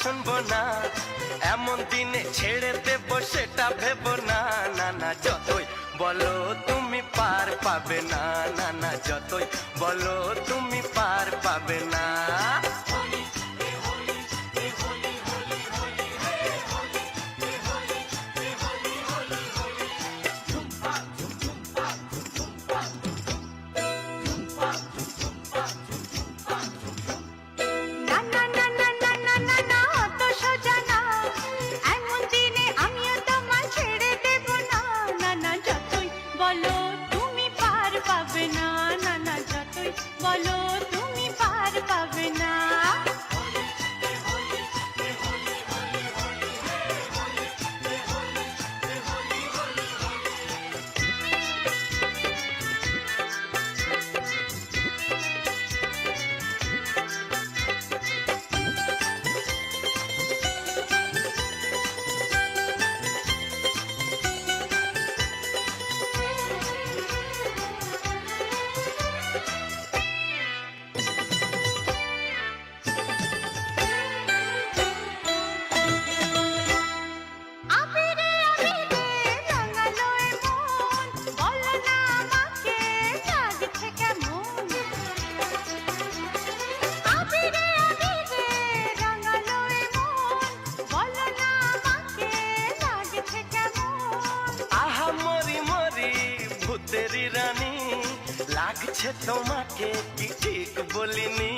শুনবো না, এমন দিনে ছেড়ে দেবো সেটা ভেবো না। না না যতই বলো তুমি পার পাবে না, না না যতই বলো তুমি পার পাবে না। বলো তুমি পার পাবে না, না না যতই বলো তুমি পার পাবে না। তেরি রানী লাগছে তোমাকে কি ঠিক বলিনি?